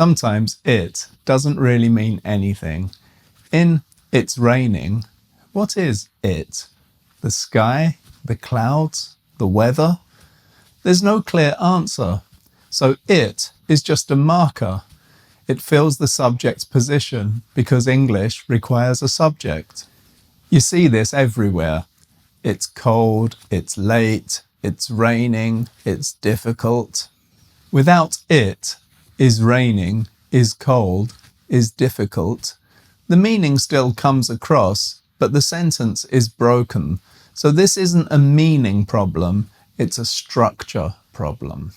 Sometimes it doesn't really mean anything. In "it's raining," what is it? The sky? The clouds? The weather? There's no clear answer. So it is just a marker. It fills the subject's position because English requires a subject. You see this everywhere. It's cold, it's late, it's raining, it's difficult. Without it, is raining, is cold, is difficult, the meaning still comes across, but the sentence is broken. So this isn't a meaning problem, it's a structure problem.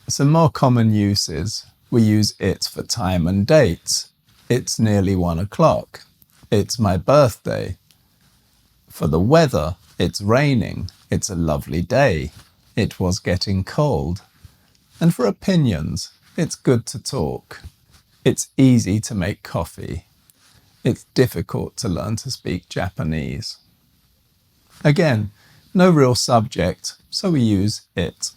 Some more common uses. We use it for time and dates. It's nearly 1 o'clock. It's my birthday. For the weather, it's raining. It's a lovely day. It was getting cold. And for opinions, it's good to talk. It's easy to make coffee. It's difficult to learn to speak Japanese. Again, no real subject, so we use it.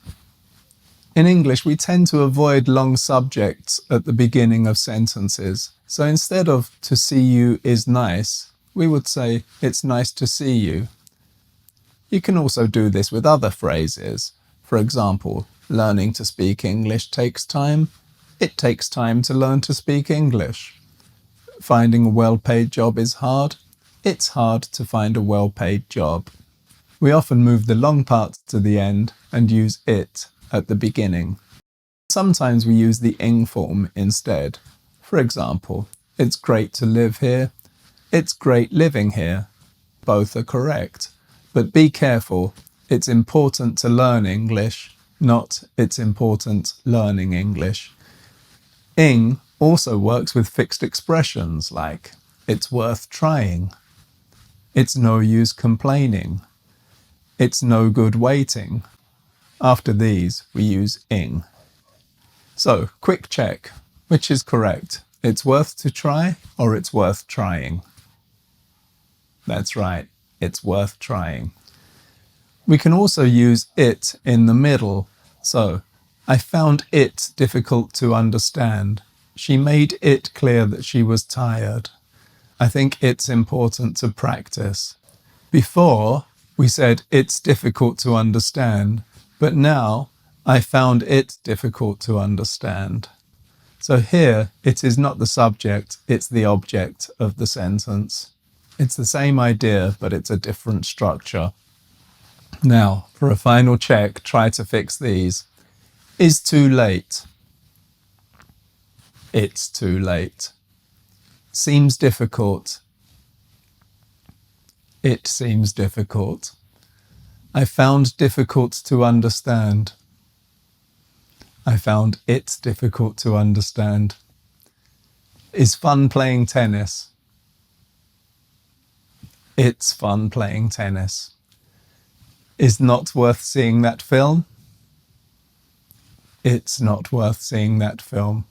In English, we tend to avoid long subjects at the beginning of sentences. So instead of "to see you is nice," we would say "it's nice to see you." You can also do this with other phrases. For example, learning to speak English takes time. It takes time to learn to speak English. Finding a well-paid job is hard. It's hard to find a well-paid job. We often move the long parts to the end and use it at the beginning. Sometimes we use the ing form instead. For example, it's great to live here. It's great living here. Both are correct. But be careful. It's important to learn English, not it's important learning English. Ing also works with fixed expressions like "it's worth trying," "it's no use complaining," "it's no good waiting." After these, we use ing. So, quick check. Which is correct? It's worth to try or it's worth trying? That's right, it's worth trying. We can also use it in the middle. So, I found it difficult to understand. She made it clear that she was tired. I think it's important to practice. Before, we said it's difficult to understand, but now I found it difficult to understand. So here, it is not the subject, it's the object of the sentence. It's the same idea, but it's a different structure. Now, for a final check, try to fix these. Is too late. It's too late. Seems difficult. It seems difficult. I found difficult to understand. I found it difficult to understand. Is fun playing tennis. It's fun playing tennis. Is not worth seeing that film. It's not worth seeing that film.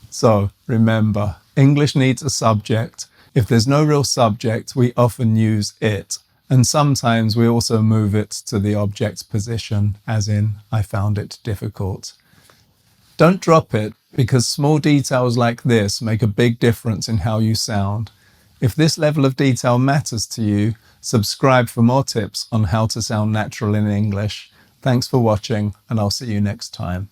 So remember, English needs a subject. If there's no real subject, we often use it. And sometimes we also move it to the object's position, as in, I found it difficult. Don't drop it, because small details like this make a big difference in how you sound. If this level of detail matters to you, subscribe for more tips on how to sound natural in English. Thanks for watching, and I'll see you next time.